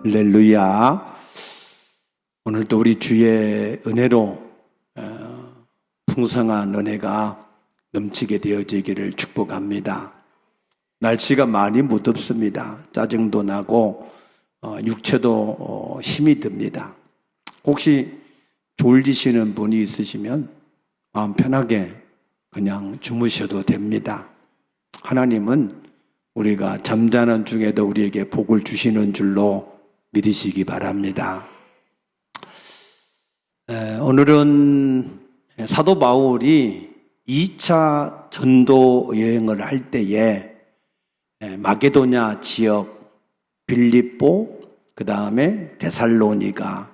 할렐루야. 오늘도 우리 주의 은혜로 풍성한 은혜가 넘치게 되어지기를 축복합니다. 날씨가 많이 무덥습니다. 짜증도 나고 육체도 힘이 듭니다. 혹시 졸리시는 분이 있으시면 마음 편하게 그냥 주무셔도 됩니다. 하나님은 우리가 잠자는 중에도 우리에게 복을 주시는 줄로 믿으시기 바랍니다. 오늘은 사도 바울이 2차 전도 여행을 할 때에 마게도냐 지역, 빌립보, 그 다음에 데살로니가,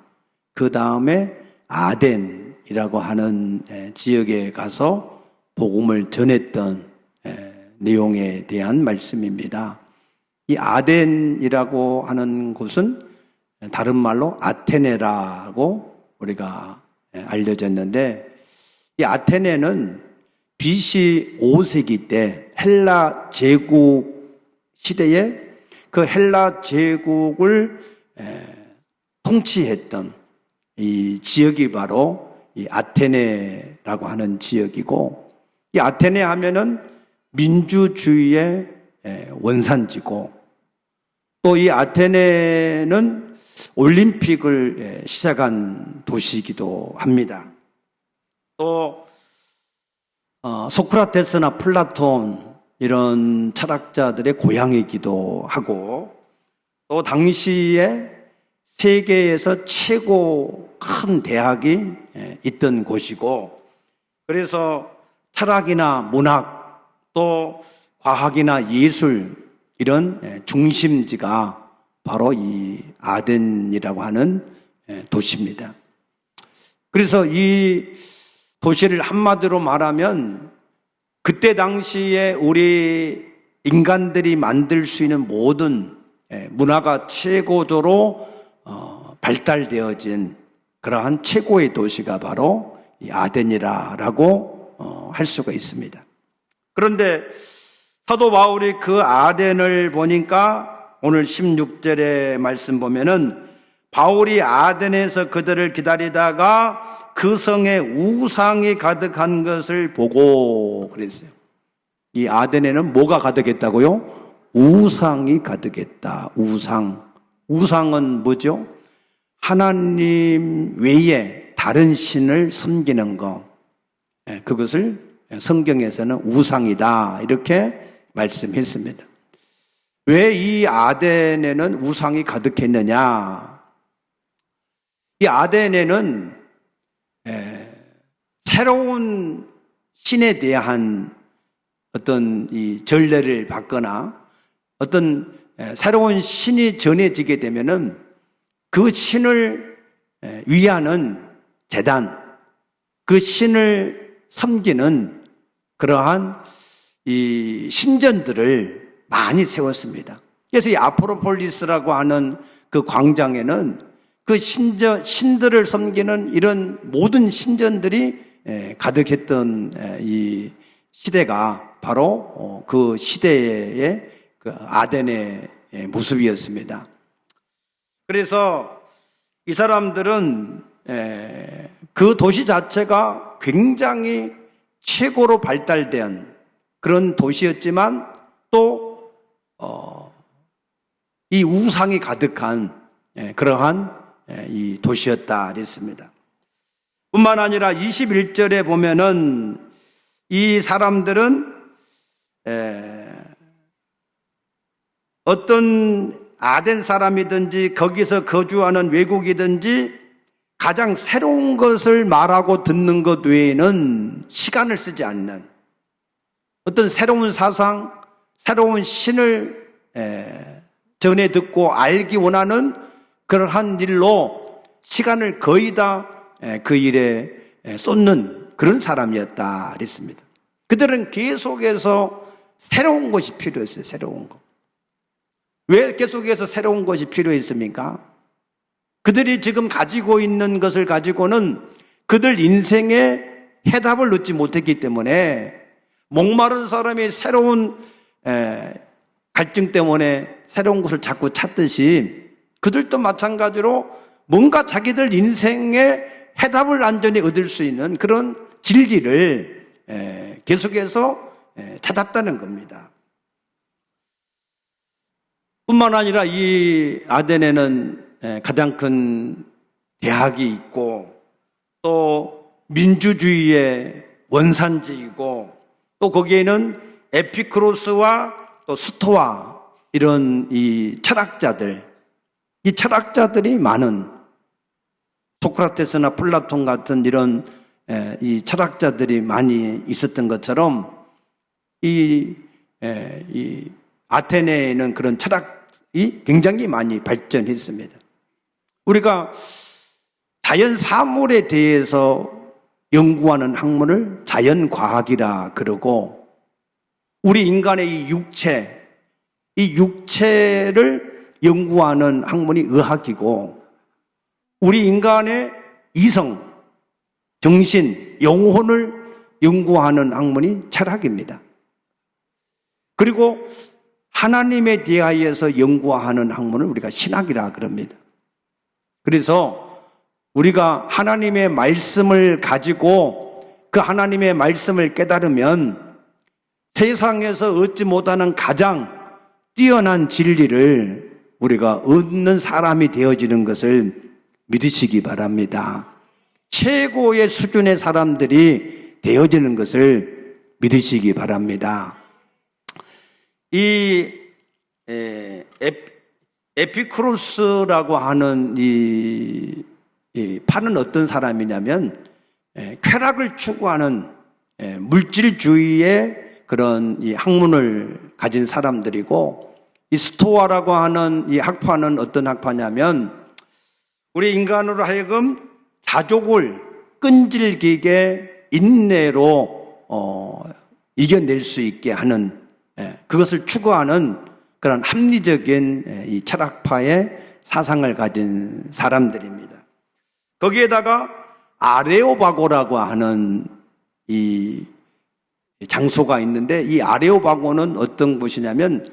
그 다음에 아덴이라고 하는 지역에 가서 복음을 전했던 내용에 대한 말씀입니다. 이 아덴이라고 하는 곳은 다른 말로 아테네라고 우리가 알려졌는데, 이 아테네는 BC 5세기 때 헬라 제국 시대에 그 헬라 제국을 통치했던 이 지역이 바로 이 아테네라고 하는 지역이고, 이 아테네 하면은 민주주의의 원산지고, 또 이 아테네는 올림픽을 시작한 도시이기도 합니다. 또 소크라테스나 플라톤 이런 철학자들의 고향이기도 하고, 또 당시에 세계에서 최고 큰 대학이 있던 곳이고, 그래서 철학이나 문학 또 과학이나 예술 이런 중심지가 바로 이 아덴이라고 하는 도시입니다. 그래서 이 도시를 한마디로 말하면 그때 당시에 우리 인간들이 만들 수 있는 모든 문화가 최고조로 발달되어진 그러한 최고의 도시가 바로 이 아덴이라고 할 수가 있습니다. 그런데 사도 바울이 그 아덴을 보니까 오늘 16절의 말씀 보면은 바울이 아덴에서 그들을 기다리다가 그 성에 우상이 가득한 것을 보고 그랬어요. 이 아덴에는 뭐가 가득했다고요? 우상이 가득했다. 우상은 뭐죠? 하나님 외에 다른 신을 섬기는 것. 그것을 성경에서는 우상이다 이렇게 말씀했습니다. 왜 이 아덴에는 우상이 가득했느냐? 이 아덴에는 새로운 신에 대한 어떤 이 전례를 받거나 어떤 새로운 신이 전해지게 되면은 그 신을 위하는 제단, 그 신을 섬기는 그러한 이 신전들을 많이 세웠습니다. 그래서 이 아프로폴리스라고 하는 그 광장에는 그 신들을 섬기는 이런 모든 신전들이 가득했던 이 시대가 바로 그 시대의 그 아덴의 모습이었습니다. 그래서 이 사람들은 그 도시 자체가 굉장히 최고로 발달된 그런 도시였지만 또 이 우상이 가득한 그러한 이 도시였다 그랬습니다. 뿐만 아니라 21절에 보면은 이 사람들은 어떤 아덴 사람이든지 거기서 거주하는 외국이든지 가장 새로운 것을 말하고 듣는 것 외에는 시간을 쓰지 않는 어떤 새로운 사상, 새로운 신을 전해 듣고 알기 원하는 그러한 일로 시간을 거의 다 그 일에 쏟는 그런 사람이었다 그랬습니다. 그들은 계속해서 새로운 것이 필요했어요. 새로운 것. 왜 계속해서 새로운 것이 필요했습니까? 그들이 지금 가지고 있는 것을 가지고는 그들 인생에 해답을 얻지 못했기 때문에 목마른 사람이 새로운 갈증 때문에 새로운 것을 자꾸 찾듯이 그들도 마찬가지로 뭔가 자기들 인생의 해답을 완전히 얻을 수 있는 그런 진리를 계속해서 찾았다는 겁니다. 뿐만 아니라 이 아덴에는 가장 큰 대학이 있고 또 민주주의의 원산지이고 또 거기에는 에피크로스와 또 스토아 이런 이 철학자들이 많은 소크라테스나 플라톤 같은 이런 이 철학자들이 많이 있었던 것처럼 이 아테네에는 그런 철학이 굉장히 많이 발전했습니다. 우리가 자연 사물에 대해서 연구하는 학문을 자연과학이라 그러고 우리 인간의 이 육체를 연구하는 학문이 의학이고 우리 인간의 이성, 정신, 영혼을 연구하는 학문이 철학입니다. 그리고 하나님에 대하여서 연구하는 학문을 우리가 신학이라 그럽니다. 그래서 우리가 하나님의 말씀을 가지고 그 하나님의 말씀을 깨달으면 세상에서 얻지 못하는 가장 뛰어난 진리를 우리가 얻는 사람이 되어지는 것을 믿으시기 바랍니다. 최고의 수준의 사람들이 되어지는 것을 믿으시기 바랍니다. 이 에피쿠로스라고 하는 이 파는 어떤 사람이냐면 쾌락을 추구하는 물질주의의 그런 이 학문을 가진 사람들이고 이 스토아라고 하는 이 학파는 어떤 학파냐면 우리 인간으로 하여금 자족을 끈질기게 인내로 이겨낼 수 있게 하는 그것을 추구하는 그런 합리적인 이 철학파의 사상을 가진 사람들입니다. 거기에다가 아레오바고라고 하는 이 장소가 있는데 이 아레오바고는 어떤 곳이냐면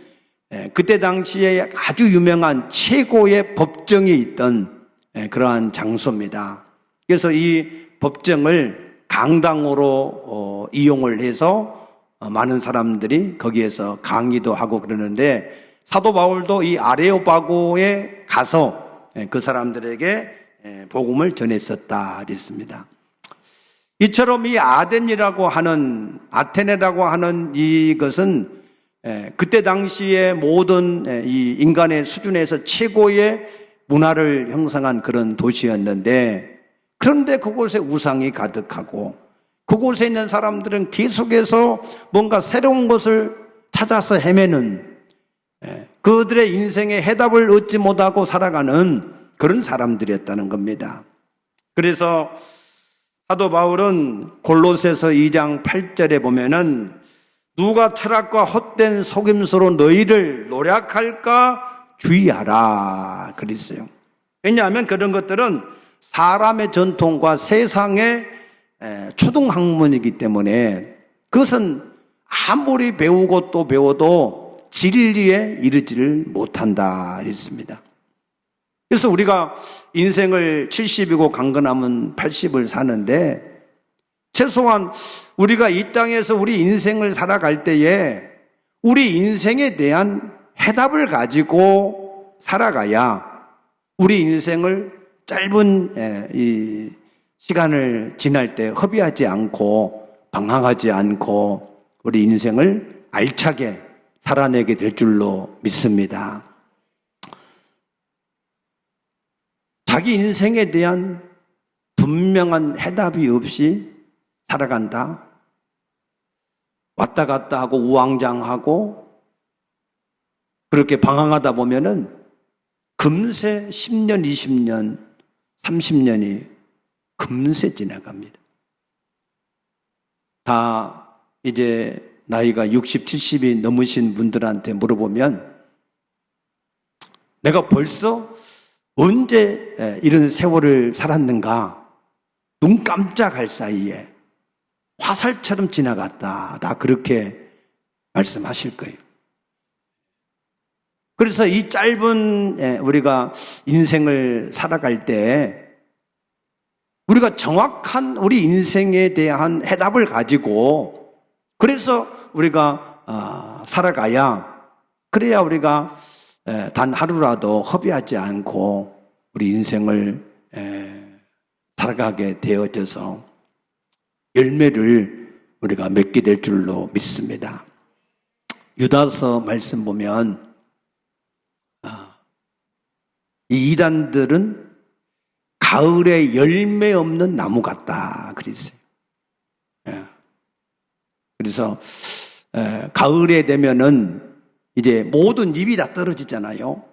그때 당시에 아주 유명한 최고의 법정이 있던 그러한 장소입니다. 그래서 이 법정을 강당으로 이용을 해서 많은 사람들이 거기에서 강의도 하고 그러는데 사도 바울도 이 아레오바고에 가서 그 사람들에게 복음을 전했었다 그랬습니다. 이처럼 이 아테네라고 하는 이것은 그때 당시에 모든 이 인간의 수준에서 최고의 문화를 형성한 그런 도시였는데 그런데 그곳에 우상이 가득하고 그곳에 있는 사람들은 계속해서 뭔가 새로운 것을 찾아서 헤매는 그들의 인생의 해답을 얻지 못하고 살아가는 그런 사람들이었다는 겁니다. 그래서 사도 바울은 골로새서 2장 8절에 보면은 누가 철학과 헛된 속임수로 너희를 노략할까 주의하라 그랬어요. 왜냐하면 그런 것들은 사람의 전통과 세상의 초등학문이기 때문에 그것은 아무리 배우고 또 배워도 진리에 이르지를 못한다 그랬습니다. 그래서 우리가 인생을 70이고 강건하면 80을 사는데 최소한 우리가 이 땅에서 우리 인생을 살아갈 때에 우리 인생에 대한 해답을 가지고 살아가야 우리 인생을 짧은 이 시간을 지날 때 허비하지 않고 방황하지 않고 우리 인생을 알차게 살아내게 될 줄로 믿습니다. 자기 인생에 대한 분명한 해답이 없이 살아간다. 왔다 갔다 하고 우왕좌왕하고 그렇게 방황하다 보면은 금세 10년, 20년, 30년이 금세 지나갑니다. 다 이제 나이가 60, 70이 넘으신 분들한테 물어보면 내가 벌써 언제 이런 세월을 살았는가? 눈 깜짝할 사이에 화살처럼 지나갔다. 다 그렇게 말씀하실 거예요. 그래서 이 짧은 우리가 인생을 살아갈 때 우리가 정확한 우리 인생에 대한 해답을 가지고 그래서 우리가 살아가야 그래야 우리가 단 하루라도 허비하지 않고 우리 인생을 살아가게 되어져서 열매를 우리가 맺게 될 줄로 믿습니다. 유다서 말씀 보면 이 이단들은 가을에 열매 없는 나무 같다 그랬어요. 그래서 가을에 되면은 이제 모든 잎이 다 떨어지잖아요.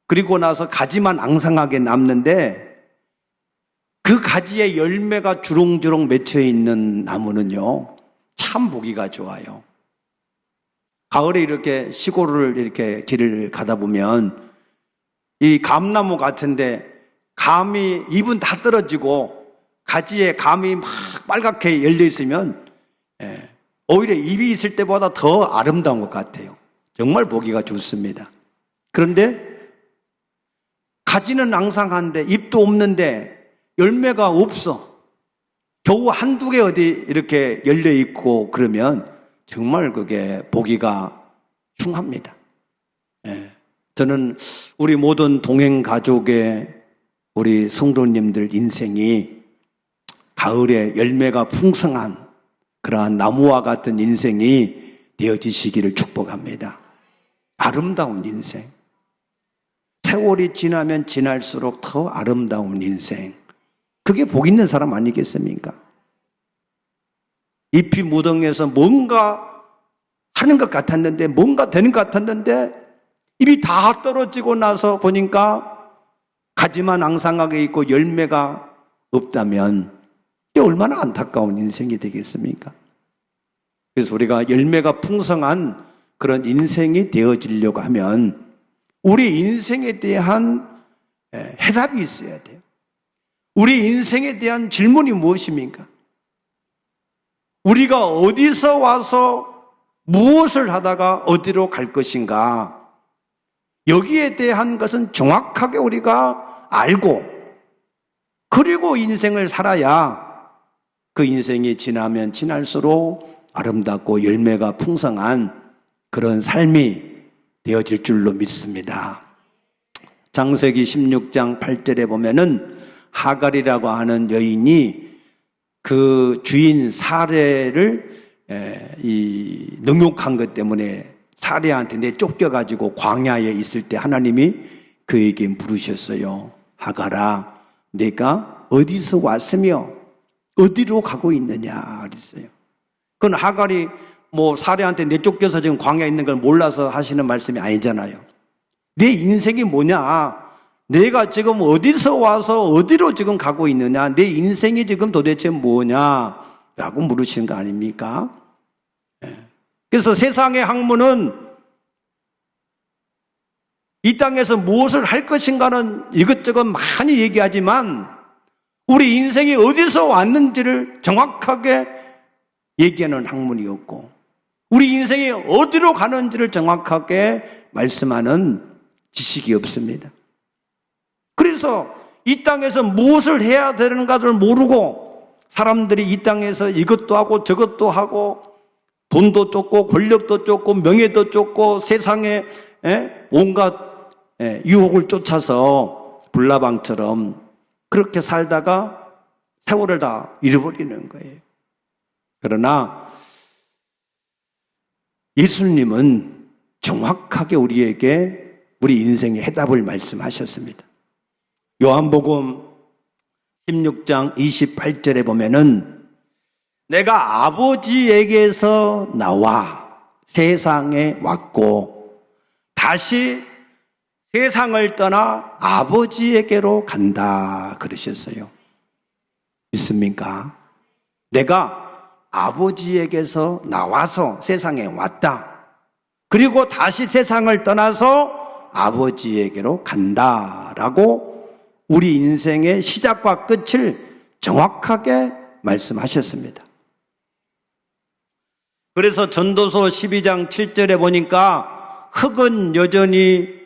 그리고 나서 가지만 앙상하게 남는데 그 가지에 열매가 주렁주렁 맺혀 있는 나무는요 참 보기가 좋아요. 가을에 이렇게 시골을 이렇게 길을 가다 보면 이 감나무 같은데 감이 잎은 다 떨어지고 가지에 감이 막 빨갛게 열려 있으면 오히려 잎이 있을 때보다 더 아름다운 것 같아요. 정말 보기가 좋습니다. 그런데 가지는 앙상한데 잎도 없는데 열매가 없어. 겨우 한두 개 어디 이렇게 열려 있고 그러면 정말 그게 보기가 흉합니다. 저는 우리 모든 동행 가족의 우리 성도님들 인생이 가을에 열매가 풍성한 그러한 나무와 같은 인생이 되어지시기를 축복합니다. 아름다운 인생. 세월이 지나면 지날수록 더 아름다운 인생. 그게 복 있는 사람 아니겠습니까? 잎이 무덩에서 뭔가 하는 것 같았는데, 뭔가 되는 것 같았는데, 잎이 다 떨어지고 나서 보니까 가지만 앙상하게 있고 열매가 없다면 이게 얼마나 안타까운 인생이 되겠습니까? 그래서 우리가 열매가 풍성한 그런 인생이 되어지려고 하면 우리 인생에 대한 해답이 있어야 돼요. 우리 인생에 대한 질문이 무엇입니까? 우리가 어디서 와서 무엇을 하다가 어디로 갈 것인가? 여기에 대한 것은 정확하게 우리가 알고 그리고 인생을 살아야 그 인생이 지나면 지날수록 아름답고 열매가 풍성한 그런 삶이 되어질 줄로 믿습니다. 창세기 16장 8절에 보면은 하갈이라고 하는 여인이 그 주인 사레를 능욕한 것 때문에 사레한테 내쫓겨가지고 광야에 있을 때 하나님이 그에게 물으셨어요. 하갈아, 내가 어디서 왔으며 어디로 가고 있느냐 그랬어요. 그건 하갈이 사레한테 내쫓겨서 지금 광야에 있는 걸 몰라서 하시는 말씀이 아니잖아요. 내 인생이 뭐냐? 내가 지금 어디서 와서 어디로 지금 가고 있느냐? 내 인생이 지금 도대체 뭐냐? 라고 물으시는 거 아닙니까? 그래서 세상의 학문은 이 땅에서 무엇을 할 것인가는 이것저것 많이 얘기하지만 우리 인생이 어디서 왔는지를 정확하게 얘기하는 학문이 없고 우리 인생이 어디로 가는지를 정확하게 말씀하는 지식이 없습니다. 그래서 이 땅에서 무엇을 해야 되는가를 모르고 사람들이 이 땅에서 이것도 하고 저것도 하고 돈도 쫓고 권력도 쫓고 명예도 쫓고 세상에 온갖 유혹을 쫓아서 불나방처럼 그렇게 살다가 세월을 다 잃어버리는 거예요. 그러나 예수님은 정확하게 우리에게 우리 인생의 해답을 말씀하셨습니다. 요한복음 16장 28절에 보면은 내가 아버지에게서 나와 세상에 왔고 다시 세상을 떠나 아버지에게로 간다 그러셨어요. 믿습니까? 내가 아버지에게서 나와서 세상에 왔다. 그리고 다시 세상을 떠나서 아버지에게로 간다라고 우리 인생의 시작과 끝을 정확하게 말씀하셨습니다. 그래서 전도서 12장 7절에 보니까 흙은 여전히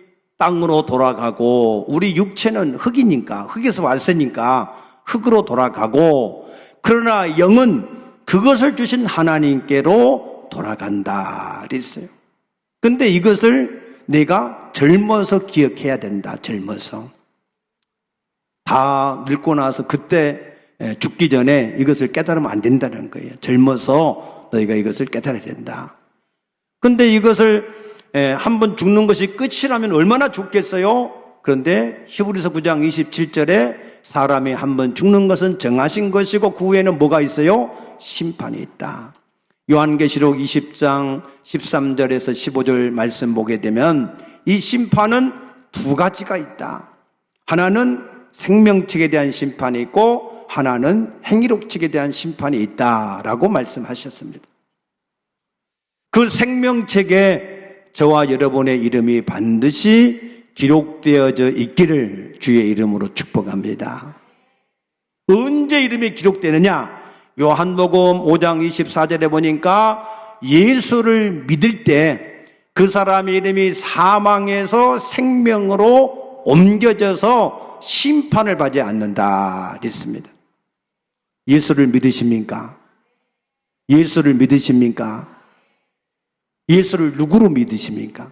땅으로 돌아가고 우리 육체는 흙이니까 흙에서 왔으니까 흙으로 돌아가고 그러나 영은 그것을 주신 하나님께로 돌아간다 그랬어요. 근데 이것을 내가 젊어서 기억해야 된다. 젊어서 다 늙고 나서 그때 죽기 전에 이것을 깨달으면 안 된다는 거예요. 젊어서 너희가 이것을 깨달아야 된다. 근데 이것을 한번 죽는 것이 끝이라면 얼마나 좋겠어요? 그런데 히브리서 9장 27절에 사람이 한번 죽는 것은 정하신 것이고 그 후에는 뭐가 있어요? 심판이 있다. 요한계시록 20장 13절에서 15절 말씀 보게 되면 이 심판은 두 가지가 있다. 하나는 생명책에 대한 심판이 있고 하나는 행위록책에 대한 심판이 있다라고 말씀하셨습니다. 그 생명책에 저와 여러분의 이름이 반드시 기록되어져 있기를 주의 이름으로 축복합니다. 언제 이름이 기록되느냐? 요한복음 5장 24절에 보니까 예수를 믿을 때 그 사람의 이름이 사망에서 생명으로 옮겨져서 심판을 받지 않는다 그랬습니다. 예수를 믿으십니까? 예수를 믿으십니까? 예수를 누구로 믿으십니까?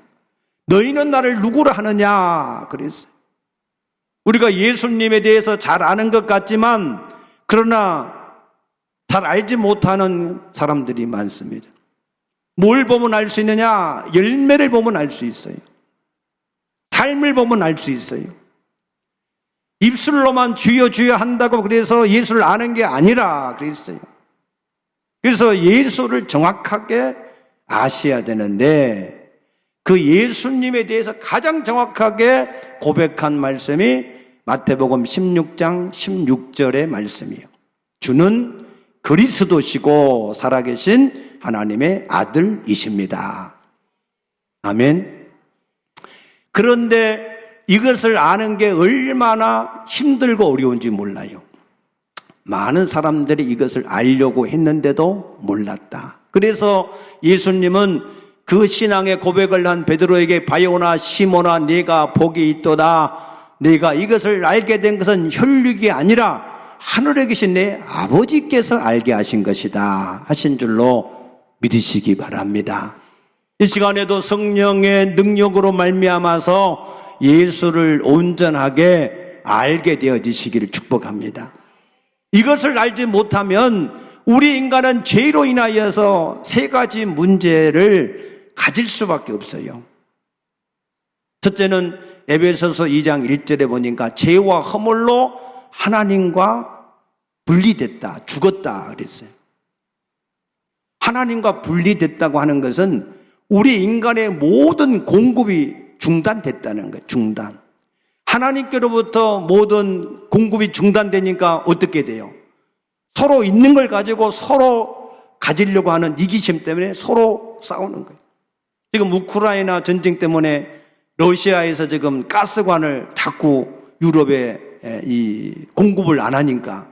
너희는 나를 누구로 하느냐 그랬어요. 우리가 예수님에 대해서 잘 아는 것 같지만 그러나 잘 알지 못하는 사람들이 많습니다. 뭘 보면 알 수 있느냐? 열매를 보면 알 수 있어요. 삶을 보면 알 수 있어요. 입술로만 주여 주여 한다고 그래서 예수를 아는 게 아니라 그랬어요. 그래서 예수를 정확하게 아셔야 되는데 그 예수님에 대해서 가장 정확하게 고백한 말씀이 마태복음 16장 16절의 말씀이에요. 주는 그리스도시고 살아계신 하나님의 아들이십니다. 아멘. 그런데 이것을 아는 게 얼마나 힘들고 어려운지 몰라요. 많은 사람들이 이것을 알려고 했는데도 몰랐다. 그래서 예수님은 그 신앙의 고백을 한 베드로에게 바요나 시몬아 네가 복이 있도다. 네가 이것을 알게 된 것은 혈육이 아니라 하늘에 계신 내 아버지께서 알게 하신 것이다 하신 줄로 믿으시기 바랍니다. 이 시간에도 성령의 능력으로 말미암아서 예수를 온전하게 알게 되어지시기를 축복합니다. 이것을 알지 못하면 우리 인간은 죄로 인하여서 세 가지 문제를 가질 수밖에 없어요. 첫째는 에베소서 2장 1절에 보니까 죄와 허물로 하나님과 분리됐다, 죽었다 그랬어요. 하나님과 분리됐다고 하는 것은 우리 인간의 모든 공급이 중단됐다는 거예요. 중단. 하나님께로부터 모든 공급이 중단되니까 어떻게 돼요? 서로 있는 걸 가지고 서로 가지려고 하는 이기심 때문에 서로 싸우는 거예요. 지금 우크라이나 전쟁 때문에 러시아에서 지금 가스관을 자꾸 유럽에 이 공급을 안 하니까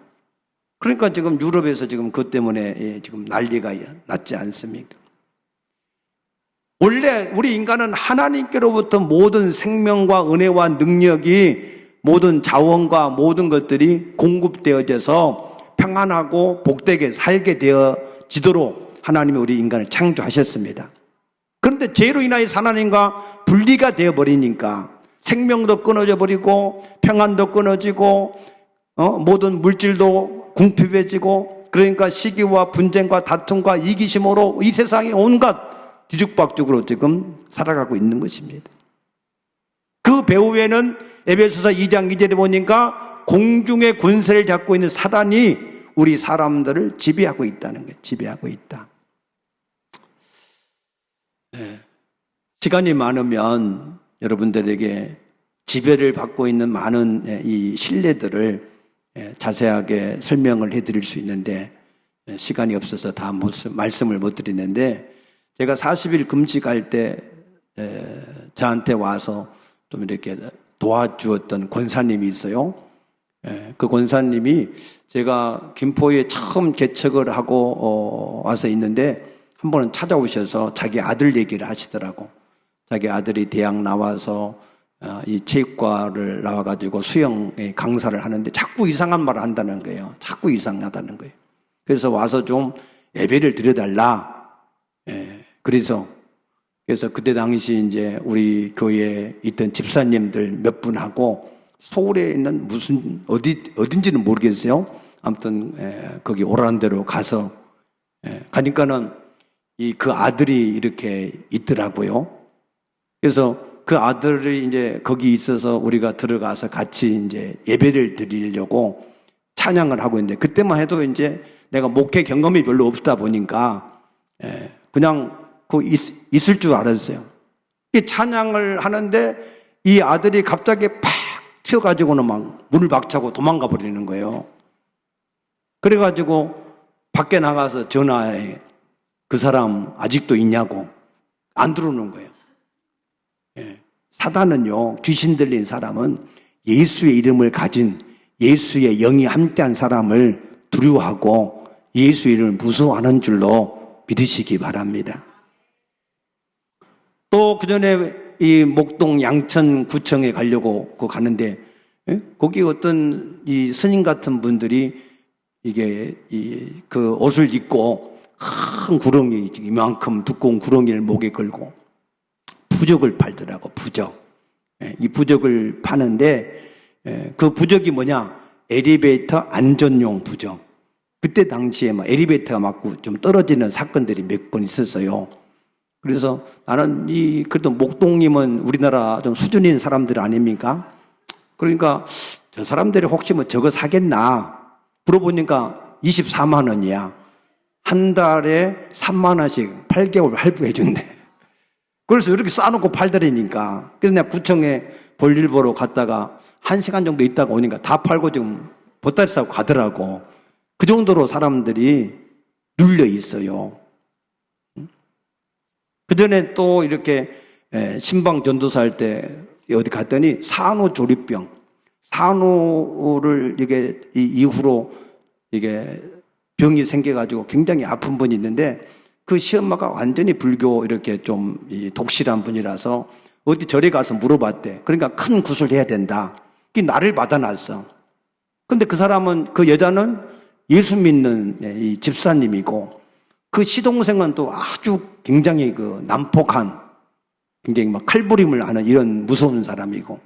그러니까 지금 유럽에서 지금 그것 때문에 지금 난리가 났지 않습니까? 원래 우리 인간은 하나님께로부터 모든 생명과 은혜와 능력이 모든 자원과 모든 것들이 공급되어져서 평안하고 복되게 살게 되어지도록 하나님이 우리 인간을 창조하셨습니다. 그런데 죄로 인하여 하나님과 분리가 되어버리니까 생명도 끊어져 버리고 평안도 끊어지고 모든 물질도 궁핍해지고 그러니까 시기와 분쟁과 다툼과 이기심으로 이 세상에 온갖 뒤죽박죽으로 지금 살아가고 있는 것입니다. 그 배후에는 에베소서 2장 2절에 보니까 공중의 군세를 잡고 있는 사단이 우리 사람들을 지배하고 있다는 거예요. 지배하고 있다. 네. 시간이 많으면 여러분들에게 지배를 받고 있는 많은 이 신뢰들을 자세하게 설명을 해드릴 수 있는데 시간이 없어서 다 말씀을 못 드리는데 제가 40일 금식할 때 저한테 와서 좀 이렇게 도와주었던 권사님이 있어요. 그 권사님이 제가 김포에 처음 개척을 하고 와서 있는데 한 번은 찾아오셔서 자기 아들 얘기를 하시더라고. 자기 아들이 대학 나와서 이 체육과를 나와가지고 수영 강사를 하는데 자꾸 이상한 말을 한다는 거예요. 자꾸 이상하다는 거예요. 그래서 와서 좀 예배를 드려달라. 그래서 그때 당시 이제 우리 교회에 있던 집사님들 몇 분하고 서울에 있는 어딘지는 모르겠어요. 아무튼 거기 오란대로 가서 가니까는 그 아들이 이렇게 있더라고요. 그래서 그 아들이 이제 거기 있어서 우리가 들어가서 같이 이제 예배를 드리려고 찬양을 하고 있는데, 그때만 해도 이제 내가 목회 경험이 별로 없다 보니까 그냥 있을 줄 알았어요. 이 찬양을 하는데 이 아들이 갑자기 팍 튀어가지고는 막 문을 박차고 도망가 버리는 거예요. 그래가지고 밖에 나가서 전화해. 그 사람 아직도 있냐고. 안 들어오는 거예요. 사단은요, 귀신 들린 사람은 예수의 이름을 가진, 예수의 영이 함께한 사람을 두려워하고 예수의 이름을 무서워하는 줄로 믿으시기 바랍니다. 또 그 전에 이 목동 양천구청에 가려고 가는데, 거기 어떤 이 스님 같은 분들이 이게 그 옷을 입고 큰 구렁이, 이만큼 두꺼운 구렁이를 목에 걸고 부적을 팔더라고, 부적. 이 부적을 파는데, 그 부적이 뭐냐? 엘리베이터 안전용 부적. 그때 당시에 막 엘리베이터가 맞고 좀 떨어지는 사건들이 몇 번 있었어요. 그래서 나는 그래도 목동님은 우리나라 좀 수준인 사람들 아닙니까? 그러니까 저 사람들이 혹시 뭐 저거 사겠나? 물어보니까 24만 원이야. 한 달에 3만 원씩 8개월 할부해 준대. 그래서 이렇게 싸놓고 팔더라니까. 그래서 내가 구청에 볼일 보러 갔다가 1시간 정도 있다가 오니까 다 팔고 지금 보따리 싸고 가더라고. 그 정도로 사람들이 눌려 있어요. 그 전에 또 이렇게 신방 전도사 할 때 어디 갔더니 산후조리병, 산후를 이게 이후로 이게 병이 생겨가지고 굉장히 아픈 분이 있는데, 그 시엄마가 완전히 불교 이렇게 좀 독실한 분이라서 어디 절에 가서 물어봤대. 그러니까 큰 구슬 해야 된다. 그 나를 받아놨어. 근데 그 사람은, 그 여자는 예수 믿는 이 집사님이고, 그 시동생은 또 아주 굉장히 그 난폭한, 굉장히 막 칼부림을 하는 이런 무서운 사람이고.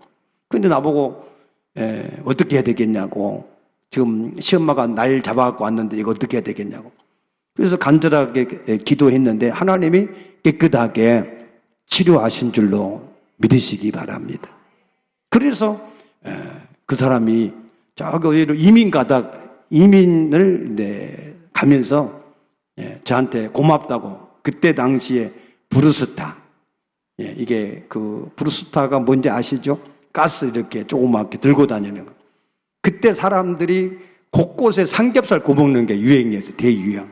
근데 나보고 어떻게 해야 되겠냐고. 지금 시엄마가 날 잡아갖고 왔는데 이거 어떻게 해야 되겠냐고. 그래서 간절하게 기도했는데 하나님이 깨끗하게 치료하신 줄로 믿으시기 바랍니다. 그래서 그 사람이 저기 이민을 가면서 저한테 고맙다고, 그때 당시에 브루스타, 이게 그 브루스타가 뭔지 아시죠? 가스 이렇게 조그맣게 들고 다니는 거. 그때 사람들이 곳곳에 삼겹살 구워먹는 게 유행이었어요. 대유행.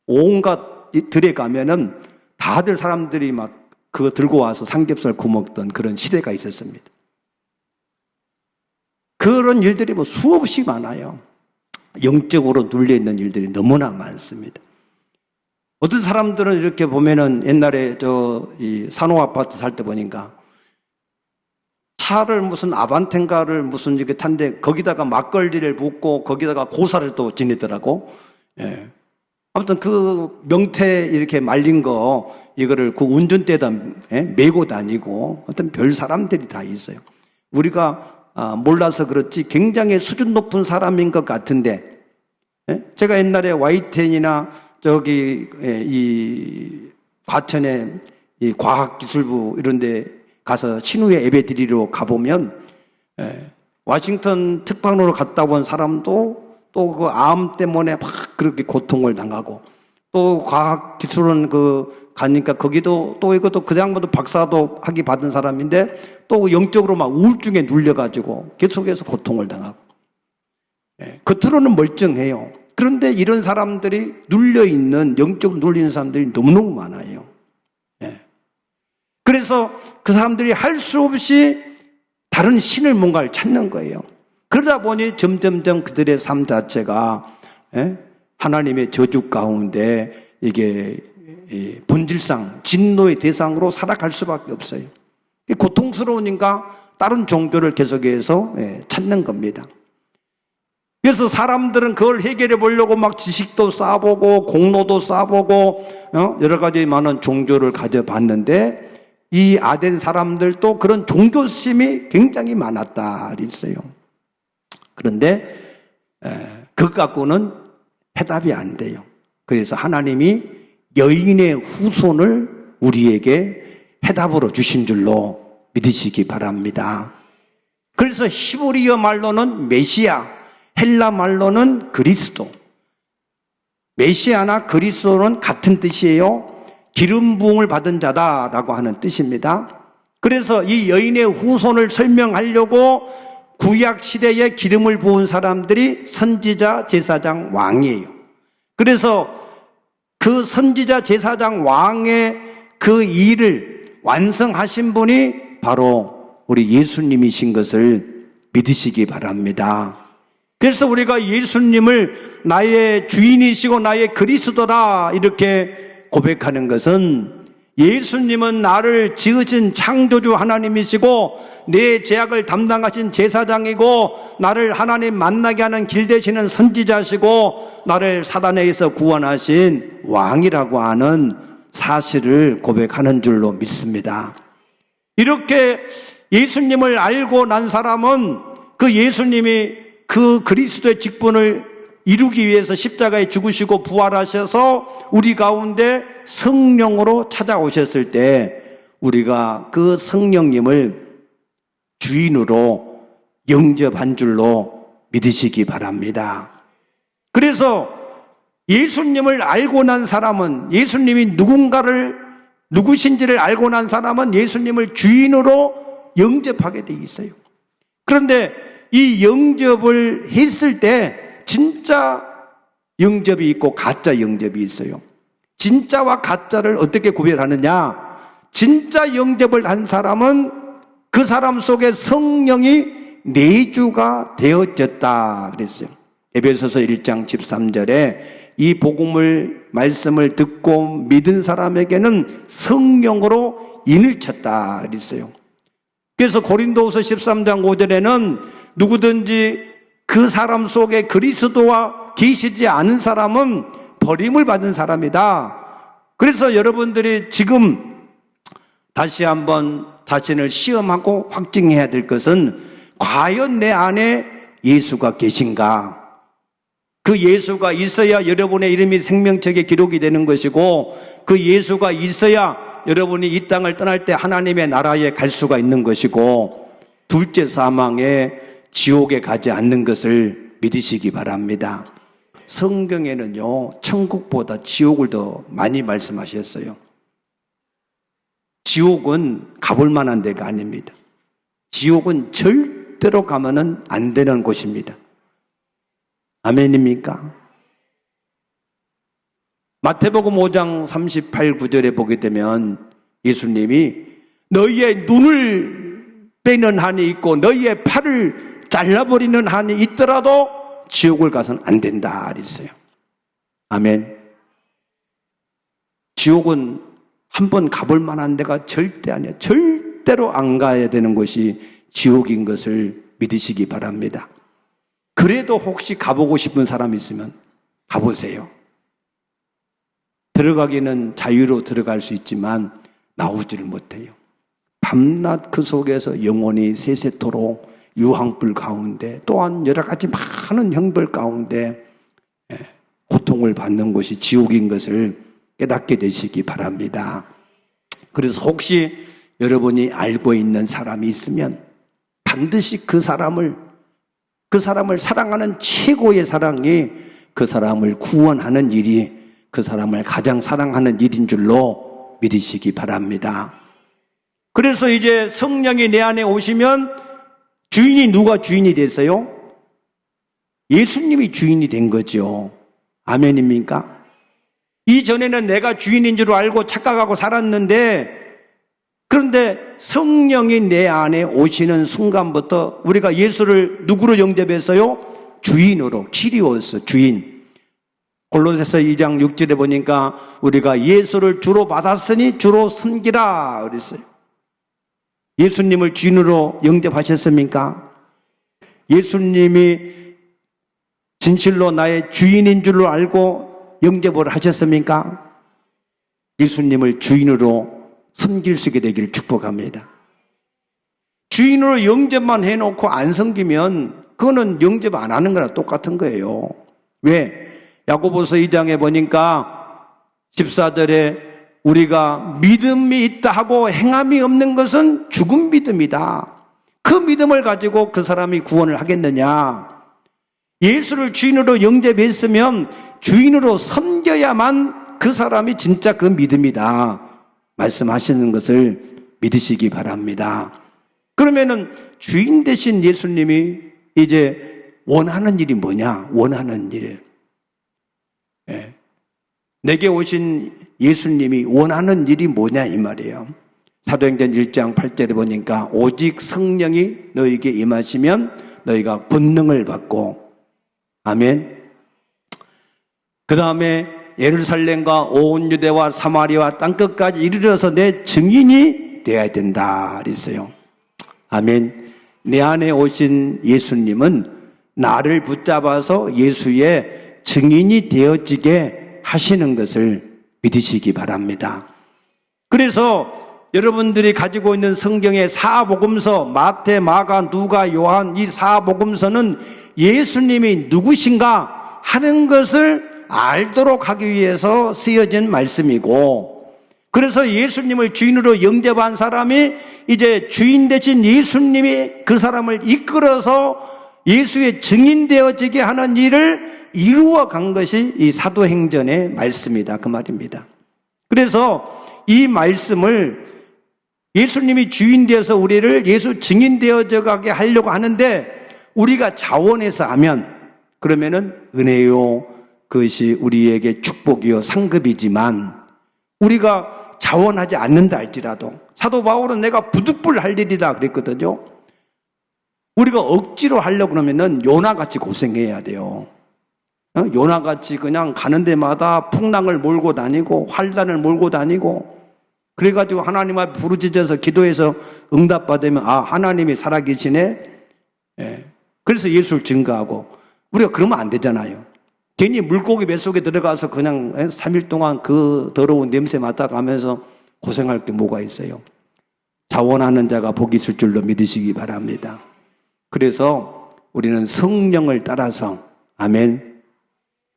온갖 들에 가면은 다들 사람들이 막 그거 들고 와서 삼겹살 구워먹던 그런 시대가 있었습니다. 그런 일들이 뭐 수없이 많아요. 영적으로 눌려있는 일들이 너무나 많습니다. 어떤 사람들은 이렇게 보면은 옛날에 이 산호 아파트 살 때 보니까 차를 무슨 아반텐가를 무슨 이렇게 탄데 거기다가 막걸리를 붓고 거기다가 고사를 또 지내더라고. 아무튼 그 명태 이렇게 말린 거 이거를 그 운전대에다 메고 다니고 어떤 별 사람들이 다 있어요. 우리가 몰라서 그렇지 굉장히 수준 높은 사람인 것 같은데, 제가 옛날에 Y10이나 저기 이 과천에 이 과학기술부 이런 데 가서 신우회 예배 드리러 가보면 워싱턴 특파원으로 갔다 온 사람도 또 그 암 때문에 막 그렇게 고통을 당하고, 또 과학기술은 가니까 거기도 또 이것도 그 양반도 박사도 학위 받은 사람인데 또 영적으로 막 우울증에 눌려가지고 계속해서 고통을 당하고, 겉으로는 멀쩡해요. 그런데 이런 사람들이 눌려있는, 영적으로 눌리는 사람들이 너무너무 많아요. 그래서 그 사람들이 할 수 없이 다른 신을 뭔가를 찾는 거예요. 그러다 보니 점점점 그들의 삶 자체가 하나님의 저주 가운데 이게 본질상 진노의 대상으로 살아갈 수밖에 없어요. 고통스러우니까 다른 종교를 계속해서 찾는 겁니다. 그래서 사람들은 그걸 해결해 보려고 막 지식도 쌓아보고 공로도 쌓아보고 여러 가지 많은 종교를 가져봤는데 이 아덴 사람들도 그런 종교심이 굉장히 많았다 그랬어요. 그런데 그것 갖고는 해답이 안 돼요. 그래서 하나님이 여인의 후손을 우리에게 해답으로 주신 줄로 믿으시기 바랍니다. 그래서 히브리어 말로는 메시아, 헬라 말로는 그리스도. 메시아나 그리스도는 같은 뜻이에요. 기름 부음을 받은 자다라고 하는 뜻입니다. 그래서 이 여인의 후손을 설명하려고 구약 시대에 기름을 부은 사람들이 선지자, 제사장, 왕이에요. 그래서 그 선지자, 제사장, 왕의 그 일을 완성하신 분이 바로 우리 예수님이신 것을 믿으시기 바랍니다. 그래서 우리가 예수님을 나의 주인이시고 나의 그리스도라 이렇게 고백하는 것은 예수님은 나를 지으신 창조주 하나님이시고 내 죄악을 담당하신 제사장이고 나를 하나님 만나게 하는 길 되시는 선지자시고 나를 사단에게서 구원하신 왕이라고 하는 사실을 고백하는 줄로 믿습니다. 이렇게 예수님을 알고 난 사람은 그 예수님이 그 그리스도의 직분을 이루기 위해서 십자가에 죽으시고 부활하셔서 우리 가운데 성령으로 찾아오셨을 때 우리가 그 성령님을 주인으로 영접한 줄로 믿으시기 바랍니다. 그래서 예수님을 알고 난 사람은 예수님이 누구신지를 알고 난 사람은 예수님을 주인으로 영접하게 돼 있어요. 그런데 이 영접을 했을 때 진짜 영접이 있고 가짜 영접이 있어요. 진짜와 가짜를 어떻게 구별하느냐? 진짜 영접을 한 사람은 그 사람 속에 성령이 내주가 되어졌다 그랬어요. 에베소서 1장 13절에 이 복음을 말씀을 듣고 믿은 사람에게는 성령으로 인을 쳤다 그랬어요. 그래서 고린도후서 13장 5절에는 누구든지 그 사람 속에 그리스도와 계시지 않은 사람은 버림을 받은 사람이다. 그래서 여러분들이 지금 다시 한번 자신을 시험하고 확증해야 될 것은 과연 내 안에 예수가 계신가? 그 예수가 있어야 여러분의 이름이 생명책에 기록이 되는 것이고 그 예수가 있어야 여러분이 이 땅을 떠날 때 하나님의 나라에 갈 수가 있는 것이고 둘째 사망에 지옥에 가지 않는 것을 믿으시기 바랍니다. 성경에는요, 천국보다 지옥을 더 많이 말씀하셨어요. 지옥은 가볼 만한 데가 아닙니다. 지옥은 절대로 가면은 안 되는 곳입니다. 아멘입니까? 마태복음 5장 38, 9절에 보게 되면 예수님이 너희의 눈을 빼는 한이 있고 너희의 팔을 잘라버리는 한이 있더라도 지옥을 가서는 안 된다 그랬어요. 아멘. 지옥은 한번 가볼 만한 데가 절대 아니에요. 절대로 안 가야 되는 곳이 지옥인 것을 믿으시기 바랍니다. 그래도 혹시 가보고 싶은 사람이 있으면 가보세요. 들어가기는 자유로 들어갈 수 있지만 나오지를 못해요. 밤낮 그 속에서 영원히 세세토록 유황불 가운데 또한 여러 가지 많은 형벌 가운데 고통을 받는 곳이 지옥인 것을 깨닫게 되시기 바랍니다. 그래서 혹시 여러분이 알고 있는 사람이 있으면 반드시 그 사람을 사랑하는 최고의 사랑이 그 사람을 구원하는 일이 그 사람을 가장 사랑하는 일인 줄로 믿으시기 바랍니다. 그래서 이제 성령이 내 안에 오시면 주인이 누가 주인이 됐어요? 예수님이 주인이 된 거죠. 아멘입니까? 이전에는 내가 주인인 줄 알고 착각하고 살았는데 그런데 성령이 내 안에 오시는 순간부터 우리가 예수를 누구로 영접했어요? 주인으로, 키리오스, 주인. 골로새서 2장 6절에 보니까 우리가 예수를 주로 받았으니 주로 섬기라 그랬어요. 예수님을 주인으로 영접하셨습니까? 예수님이 진실로 나의 주인인 줄로 알고 영접을 하셨습니까? 예수님을 주인으로 섬길 수 있게 되기를 축복합니다. 주인으로 영접만 해놓고 안 섬기면 그거는 영접 안 하는 거랑 똑같은 거예요. 왜? 야고보서 2장에 보니까 14절에 우리가 믿음이 있다 하고 행함이 없는 것은 죽은 믿음이다. 그 믿음을 가지고 그 사람이 구원을 하겠느냐? 예수를 주인으로 영접했으면 주인으로 섬겨야만 그 사람이 진짜 그 믿음이다 말씀하시는 것을 믿으시기 바랍니다. 그러면은 주인 되신 예수님이 이제 원하는 일이 뭐냐? 원하는 일. 내게 오신 예수님이 원하는 일이 뭐냐 이 말이에요. 사도행전 1장 8절에 보니까 오직 성령이 너에게 임하시면 너희가 권능을 받고, 아멘. 그 다음에 예루살렘과 온 유대와 사마리아 땅끝까지 이르러서 내 증인이 되어야 된다 그랬어요. 아멘. 내 안에 오신 예수님은 나를 붙잡아서 예수의 증인이 되어지게 하시는 것을 믿으시기 바랍니다. 그래서 여러분들이 가지고 있는 성경의 사복음서, 마태, 마가, 누가, 요한, 이 사복음서는 예수님이 누구신가 하는 것을 알도록 하기 위해서 쓰여진 말씀이고, 그래서 예수님을 주인으로 영접한 사람이 이제 주인 되신 예수님이 그 사람을 이끌어서 예수의 증인 되어지게 하는 일을 이루어 간 것이 이 사도행전의 말씀이다 그 말입니다. 그래서 이 말씀을 예수님이 주인 되어서 우리를 예수 증인 되어져 가게 하려고 하는데, 우리가 자원해서 하면 그러면은 은혜요, 그것이 우리에게 축복이요 상급이지만, 우리가 자원하지 않는다 할지라도, 사도 바울은 내가 부득불 할 일이다 그랬거든요. 우리가 억지로 하려고 그러면은 요나같이 고생해야 돼요. 요나같이 그냥 가는 데마다 풍랑을 몰고 다니고 환란을 몰고 다니고, 그래가지고 하나님 앞에 부르짖어서 기도해서 응답받으면 아, 하나님이 살아계시네. 그래서 예수를 증거하고. 우리가 그러면 안 되잖아요. 괜히 물고기 뱃속에 들어가서 그냥 3일 동안 그 더러운 냄새 맡아가면서 고생할 게 뭐가 있어요. 자원하는 자가 복이 있을 줄로 믿으시기 바랍니다. 그래서 우리는 성령을 따라서, 아멘,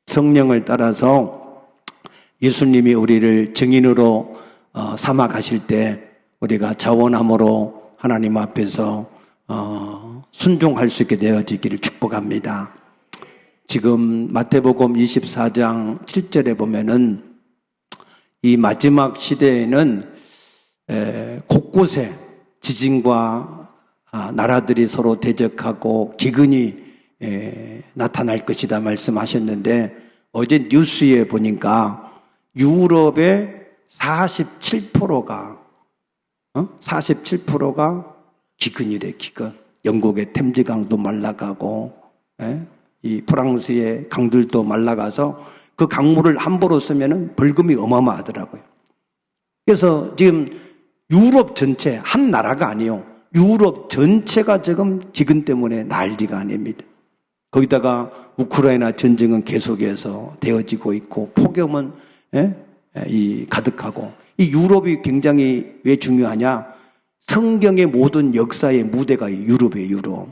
성령을 따라서 예수님이 우리를 증인으로 삼아 가실 때 우리가 자원함으로 하나님 앞에서 순종할 수 있게 되어지기를 축복합니다. 지금 마태복음 24장 7절에 보면은 이 마지막 시대에는 곳곳에 지진과 나라들이 서로 대적하고 기근이 나타날 것이다 말씀하셨는데, 어제 뉴스에 보니까 유럽의 47%가 기근이래, 기근. 영국의 템즈강도 말라가고, 이 프랑스의 강들도 말라가서 그 강물을 함부로 쓰면은 벌금이 어마어마하더라고요. 그래서 지금 유럽 전체, 한 나라가 아니에요. 유럽 전체가 지금 기근 때문에 난리가 아닙니다. 거기다가 우크라이나 전쟁은 계속해서 되어지고 있고, 폭염은 가득하고, 이 유럽이 굉장히 왜 중요하냐? 성경의 모든 역사의 무대가 유럽이에요, 유럽.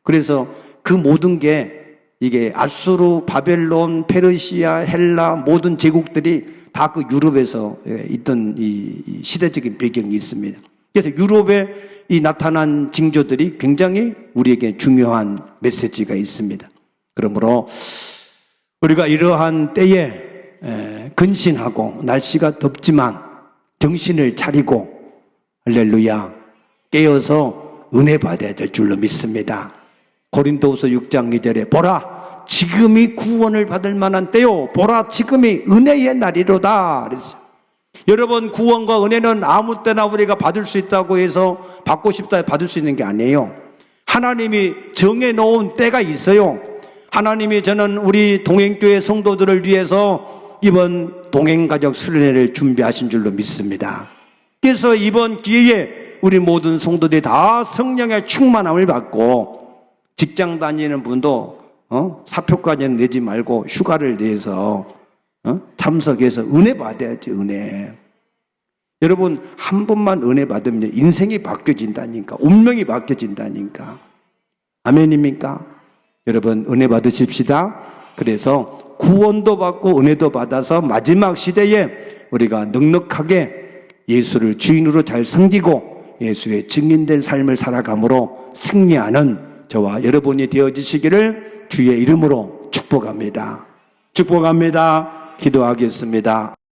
그래서 그 모든 게 이게 아수르, 바벨론, 페르시아, 헬라 모든 제국들이 다 그 유럽에서 있던 이 시대적인 배경이 있습니다. 그래서 유럽에 이 나타난 징조들이 굉장히 우리에게 중요한 메시지가 있습니다. 그러므로 우리가 이러한 때에 근신하고, 날씨가 덥지만 정신을 차리고 할렐루야 깨어서 은혜 받아야 될 줄로 믿습니다. 고린도후서 6장 2절에 보라 지금이 구원을 받을 만한 때요, 보라 지금이 은혜의 날이로다 그랬어요. 여러분, 구원과 은혜는 아무 때나 우리가 받을 수 있다고 해서 받고 싶다 받을 수 있는 게 아니에요. 하나님이 정해놓은 때가 있어요. 하나님이, 저는 우리 동행교회 성도들을 위해서 이번 동행가족 수련회를 준비하신 줄로 믿습니다. 그래서 이번 기회에 우리 모든 성도들이 다 성령의 충만함을 받고 직장 다니는 분도 사표까지는 내지 말고 휴가를 내서 참석해서 은혜 받아야지, 은혜. 여러분, 한 번만 은혜 받으면 인생이 바뀌어진다니까, 운명이 바뀌어진다니까. 아멘입니까? 여러분, 은혜 받으십시다. 그래서 구원도 받고 은혜도 받아서 마지막 시대에 우리가 넉넉하게 예수를 주인으로 잘 섬기고 예수의 증인된 삶을 살아감으로 승리하는 저와 여러분이 되어지시기를 주의 이름으로 축복합니다. 축복합니다. 기도하겠습니다.